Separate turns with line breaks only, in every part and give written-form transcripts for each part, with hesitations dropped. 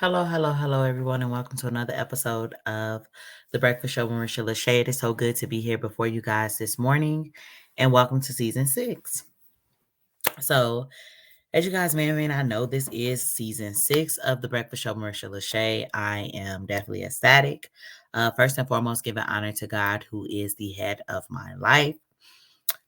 Hello, everyone, and welcome to another episode of The Breakfast Show with Marisha LaShay. It is so good to be here before you guys this morning, and welcome to season 6. So, as you guys may or may not know, this is season 6 of The Breakfast Show with Marisha LaShay. I am definitely ecstatic. First and foremost, giving honor to God, who is the head of my life.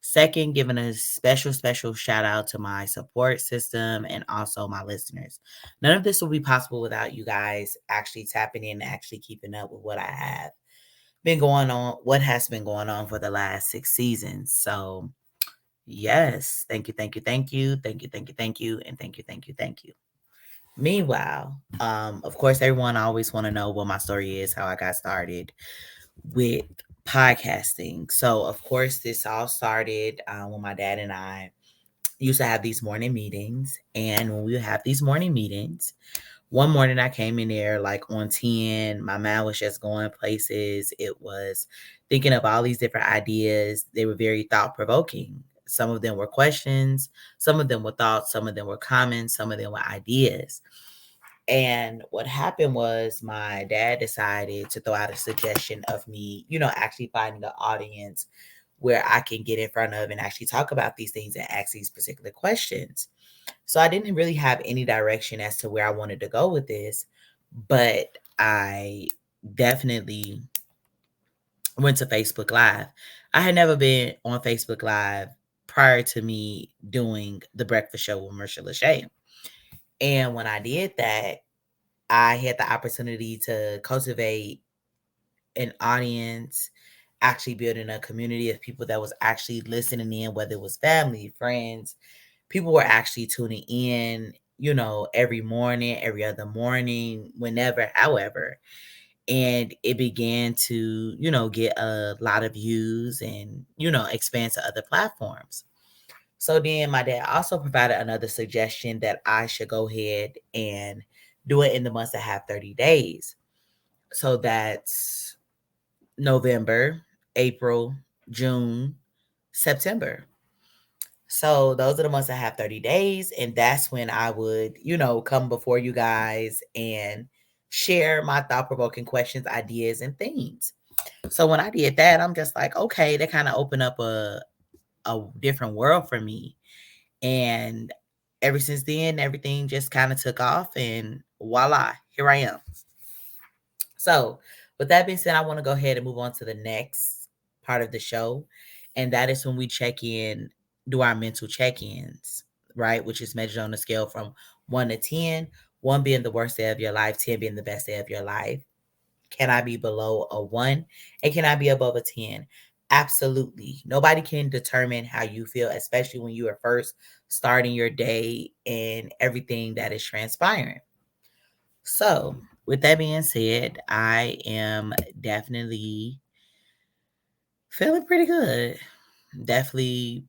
Second, giving a special shout out to my support system and also my listeners. None of this will be possible without you guys actually tapping in and actually keeping up with what I have been going on, what has been going on for the last 6 seasons. So, yes, thank you, thank you, thank you, thank you, thank you, thank you, and thank you, thank you, thank you. Meanwhile, of course, everyone always want to know what my story is, how I got started with podcasting. So, of course, this all started when my dad and I used to have these morning meetings. And when we would have these morning meetings, one morning I came in there like on 10. My mind was just going places. It was thinking of all these different ideas. They were very thought provoking. Some of them were questions, some of them were thoughts, some of them were comments, some of them were ideas. And what happened was my dad decided to throw out a suggestion of me, actually finding an audience where I can get in front of and actually talk about these things and ask these particular questions. So I didn't really have any direction as to where I wanted to go with this, but I definitely went to Facebook Live. I had never been on Facebook Live prior to me doing the breakfast show with Marisha LaShay. And when I did that, I had the opportunity to cultivate an audience, actually building a community of people that was actually listening in, whether it was family, friends. People were actually tuning in, every morning, every other morning, whenever, however. And it began to, get a lot of views and, expand to other platforms. So then my dad also provided another suggestion that I should go ahead and do it in the months that have 30 days. So that's November, April, June, September. So those are the months I have 30 days. And that's when I would, come before you guys and share my thought provoking questions, ideas, and themes. So when I did that, I'm just like, okay, that kind of opened up a different world for me. And ever since then, everything just kind of took off, and voila, here I am. So, with that being said, I want to go ahead and move on to the next part of the show. And that is when we check in, do our mental check ins, right? Which is measured on a scale from 1 to 10, 1 being the worst day of your life, 10 being the best day of your life. Can I be below a 1? And can I be above a 10? Absolutely. Nobody can determine how you feel, especially when you are first starting your day and everything that is transpiring. So, with that being said, I am definitely feeling pretty good. Definitely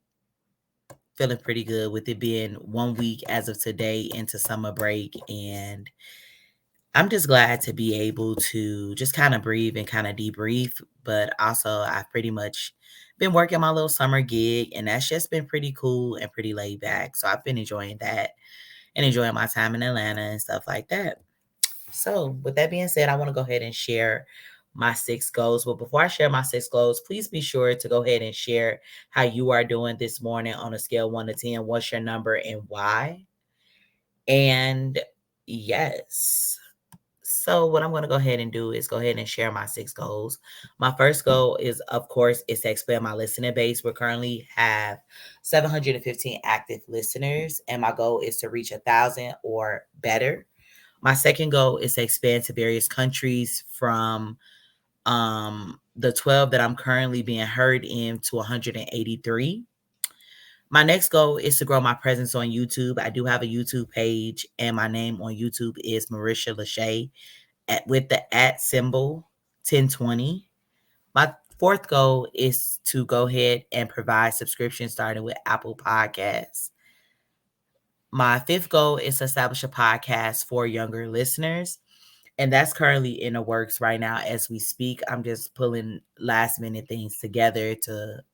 feeling pretty good with it being 1 week as of today into summer break. And I'm just glad to be able to just kind of breathe and kind of debrief. But also, I've pretty much been working my little summer gig, and that's just been pretty cool and pretty laid back. So, I've been enjoying that and enjoying my time in Atlanta and stuff like that. So, with that being said, I want to go ahead and share my 6 goals. But before I share my 6 goals, please be sure to go ahead and share how you are doing this morning on a scale 1 to 10. What's your number and why? And yes. So, what I'm going to go ahead and do is go ahead and share my 6 goals. My first goal is, of course, is to expand my listening base. We currently have 715 active listeners, and my goal is to reach 1,000 or better. My second goal is to expand to various countries from the 12 that I'm currently being heard in to 183. My next goal is to grow my presence on YouTube. I do have a YouTube page, and my name on YouTube is Marisha LaShay with the at symbol 1020. My fourth goal is to go ahead and provide subscriptions starting with Apple Podcasts. My fifth goal is to establish a podcast for younger listeners. And that's currently in the works right now as we speak. I'm just pulling last minute things together to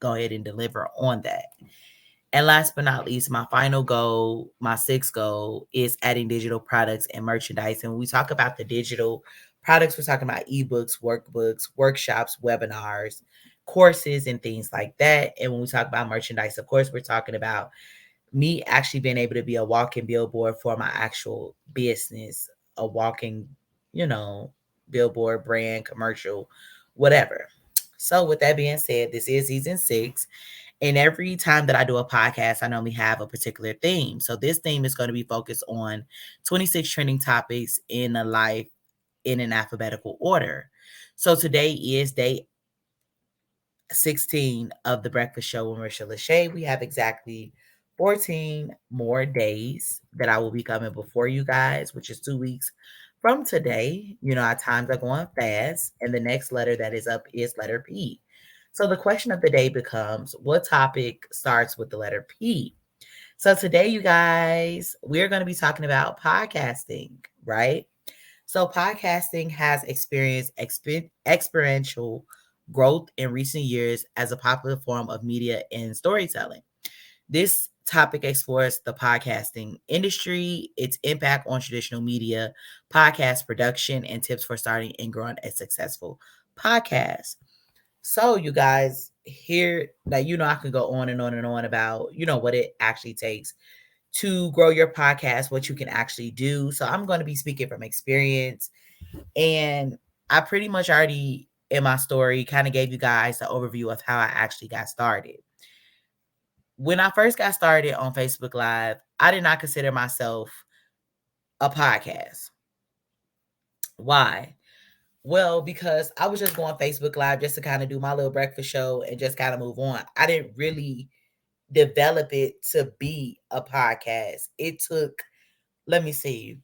go ahead and deliver on that. And last but not least, my final goal, my sixth goal, is adding digital products and merchandise. And when we talk about the digital products, we're talking about ebooks, workbooks, workshops, webinars, courses, and things like that. And when we talk about merchandise, of course, we're talking about me actually being able to be a walking billboard for my actual business, a walking, billboard, brand, commercial, whatever. So, with that being said, this is season 6. And every time that I do a podcast, I normally have a particular theme. So, this theme is going to be focused on 26 trending topics in a life in an alphabetical order. So, today is day 16 of the Breakfast Show with Marisha LaShay. We have exactly 14 more days that I will be coming before you guys, which is 2 weeks from today. Our times are going fast, and the next letter that is up is letter P. So the question of the day becomes, what topic starts with the letter P? So today, you guys, we're going to be talking about podcasting, right? So, podcasting has experienced exponential growth in recent years as a popular form of media and storytelling. This topic explores the podcasting industry, its impact on traditional media, podcast production, and tips for starting and growing a successful podcast. So, you guys, here, like, I can go on and on and on about, what it actually takes to grow your podcast, what you can actually do. So, I'm going to be speaking from experience, and I pretty much already in my story kind of gave you guys the overview of how I actually got started. When I first got started on Facebook Live, I did not consider myself a podcast. Why? Well, because I was just going Facebook Live just to kind of do my little breakfast show and just kind of move on. I didn't really develop it to be a podcast. It took, let me see,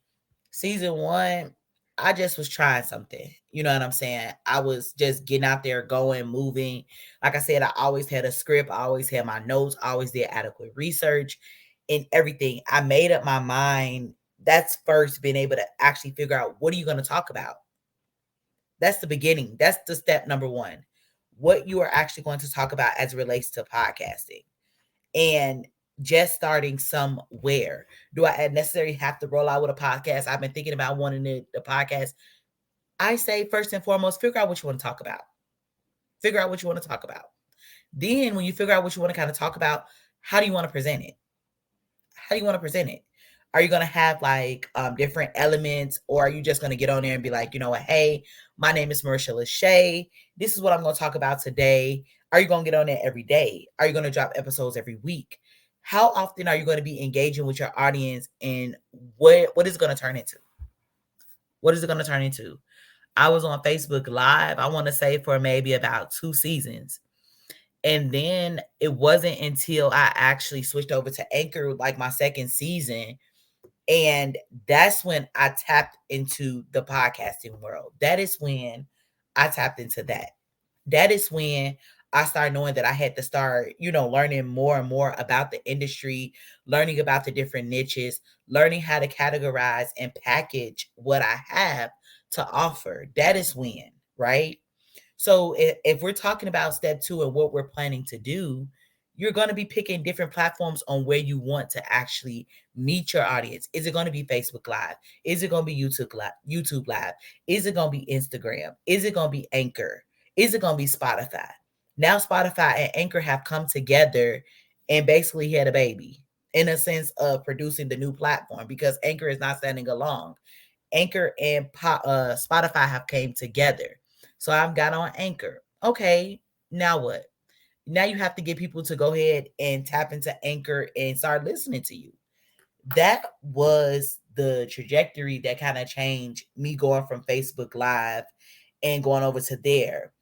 season 1, I just was trying something. You know what I'm saying? I was just getting out there, going, moving. Like I said, I always had a script. I always had my notes. I always did adequate research and everything. I made up my mind. That's first being able to actually figure out, what are you going to talk about? That's the beginning. That's the step number 1. What you are actually going to talk about as it relates to podcasting. And just starting somewhere. Do I necessarily have to roll out with a podcast? I've been thinking about wanting the podcast. I say, first and foremost, figure out what you want to talk about. Figure out what you want to talk about. Then when you figure out what you want to kind of talk about, how do you want to present it? How do you want to present it? Are you going to have like different elements, or are you just going to get on there and be like, you know what, hey, my name is Marisha LaShay. This is what I'm going to talk about today. Are you going to get on there every day? Are you going to drop episodes every week? How often are you going to be engaging with your audience, and what is it going to turn into? What is it going to turn into? I was on Facebook Live, I want to say, for maybe about 2 seasons. And then it wasn't until I actually switched over to Anchor, like my second season, and that's when I tapped into the podcasting world. That is when I tapped into that. That is when I started knowing that I had to start, learning more and more about the industry, learning about the different niches, learning how to categorize and package what I have to offer. That is when, right? So if we're talking about step 2 and what we're planning to do, you're going to be picking different platforms on where you want to actually meet your audience. Is it going to be Facebook Live? Is it going to be YouTube Live? Is it going to be Instagram? Is it going to be Anchor? Is it going to be Spotify? Now Spotify and Anchor have come together and basically had a baby, in a sense of producing the new platform, because Anchor is not standing alone. Anchor and Spotify have came together. So I've got on Anchor. Okay, now what? Now you have to get people to go ahead and tap into Anchor and start listening to you. That was the trajectory that kind of changed me going from Facebook Live and going over to there.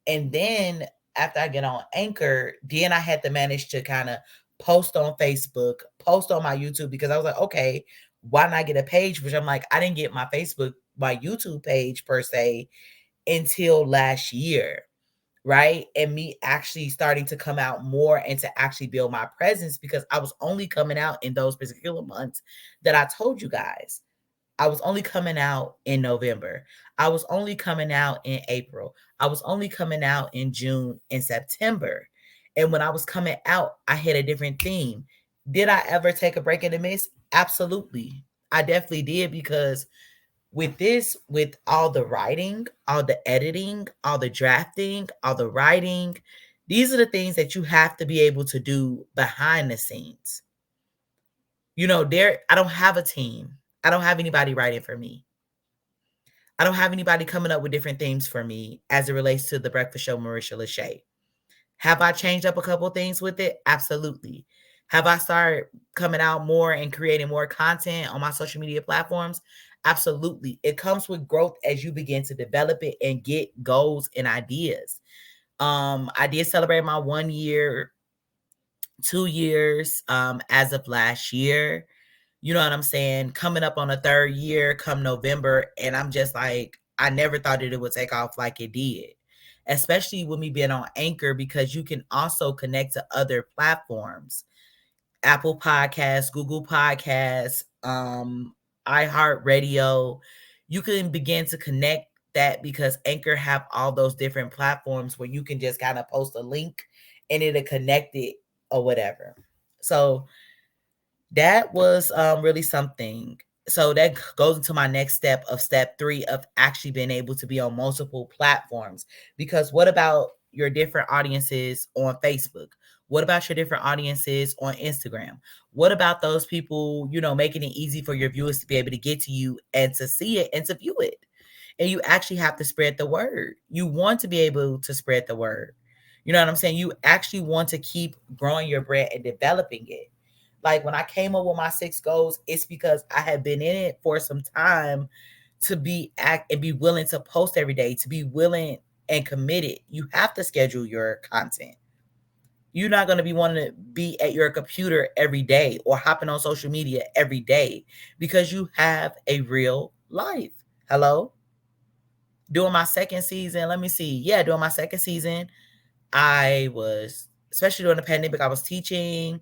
And then after I get on Anchor, then I had to manage to kind of post on Facebook, post on my YouTube, because I was like, okay, why not get a page? Which I'm like, I didn't get my YouTube page per se until last year, right? And me actually starting to come out more and to actually build my presence, because I was only coming out in those particular months that I told you guys. I was only coming out in November. I was only coming out in April. I was only coming out in June and September. And when I was coming out, I had a different theme. Did I ever take a break in the midst? Absolutely. I definitely did, because with all the writing, all the editing, all the drafting, all the writing, these are the things that you have to be able to do behind the scenes. I don't have a team. I don't have anybody writing for me. I don't have anybody coming up with different themes for me as it relates to the breakfast show, Marisha LaShay. Have I changed up a couple things with it? Absolutely. Have I started coming out more and creating more content on my social media platforms? Absolutely. It comes with growth as you begin to develop it and get goals and ideas. I did celebrate my 1 year, 2 years as of last year. You know what I'm saying? Coming up on a third year come November, and I'm just like, I never thought that it would take off like it did. Especially with me being on Anchor, because you can also connect to other platforms. Apple Podcasts, Google Podcasts, iHeartRadio. You can begin to connect that, because Anchor have all those different platforms where you can just kind of post a link and it'll connect it or whatever. So that was really something. So that goes into my next step, of step 3 of actually being able to be on multiple platforms. Because what about your different audiences on Facebook? What about your different audiences on Instagram? What about those people, making it easy for your viewers to be able to get to you and to see it and to view it? And you actually have to spread the word. You want to be able to spread the word. You know what I'm saying? You actually want to keep growing your brand and developing it. Like when I came up with my 6 goals, it's because I had been in it for some time to be willing to post every day, to be willing and committed. You have to schedule your content. You're not going to be wanting to be at your computer every day or hopping on social media every day, because you have a real life. Hello? During my second season, let me see. Yeah, during my second season, I was, especially during the pandemic, I was teaching,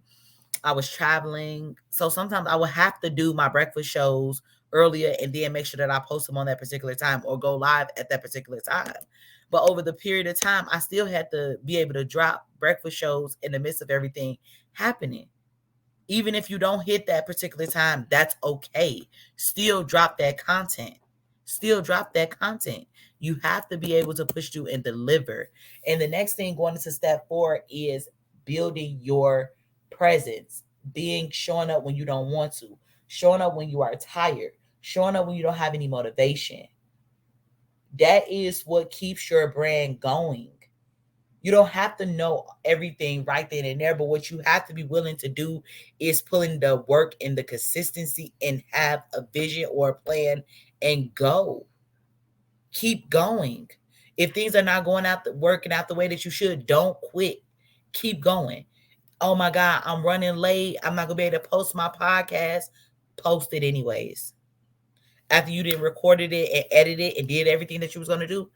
I was traveling. So sometimes I would have to do my breakfast shows earlier and then make sure that I post them on that particular time or go live at that particular time. But over the period of time, I still had to be able to drop breakfast shows in the midst of everything happening. Even if you don't hit that particular time, that's okay. Still drop that content. Still drop that content. You have to be able to push through and deliver. And the next thing going into step 4 is building your presence, showing up when you don't want to, showing up when you are tired, showing up when you don't have any motivation. That is what keeps your brand going. You don't have to know everything right then and there, but what you have to be willing to do is put in the work and the consistency and have a vision or a plan and go. Keep going. If things are not working out the way that you should, don't quit. Keep going. Oh my God, I'm running late. I'm not gonna be able to post my podcast. Post it anyways. After you didn't recorded it and edited it and did everything that you was gonna do,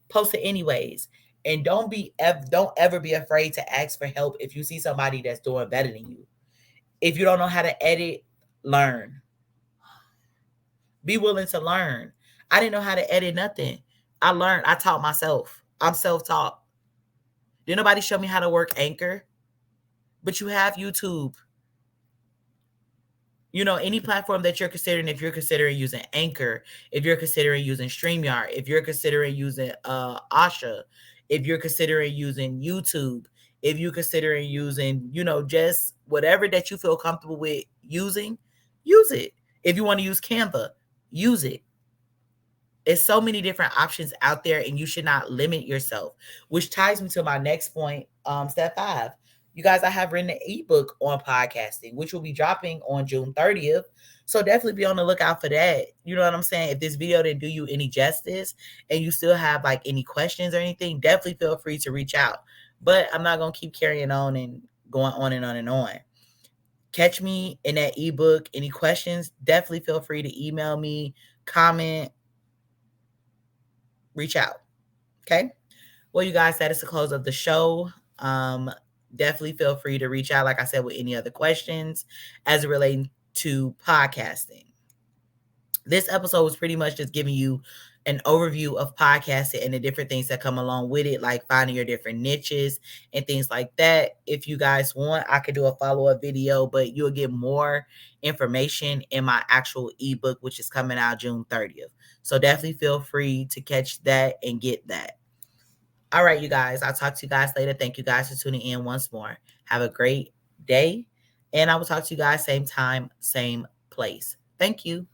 post it anyways. And don't ever be afraid to ask for help if you see somebody that's doing better than you. If you don't know how to edit, learn. Be willing to learn. I didn't know how to edit nothing. I learned. I taught myself. I'm self-taught. Did nobody show me how to work Anchor? But you have YouTube. Any platform that you're considering, if you're considering using Anchor, if you're considering using StreamYard, if you're considering using Asha, if you're considering using YouTube, if you're considering using, just whatever that you feel comfortable with using, use it. If you want to use Canva, use it. There's so many different options out there, and you should not limit yourself, which ties me to my next point, step 5. You guys, I have written an ebook on podcasting, which will be dropping on June 30th. So definitely be on the lookout for that. You know what I'm saying? If this video didn't do you any justice and you still have like any questions or anything, definitely feel free to reach out. But I'm not going to keep carrying on and going on and on and on. Catch me in that ebook. Any questions, definitely feel free to email me, comment, reach out. Okay. Well, you guys, that is the close of the show. Definitely feel free to reach out, like I said, with any other questions as it relates to podcasting. This episode was pretty much just giving you an overview of podcasting and the different things that come along with it, like finding your different niches and things like that. If you guys want, I could do a follow-up video, but you'll get more information in my actual ebook, which is coming out June 30th. So definitely feel free to catch that and get that. All right, you guys, I'll talk to you guys later. Thank you guys for tuning in once more. Have a great day, and I will talk to you guys same time, same place. Thank you.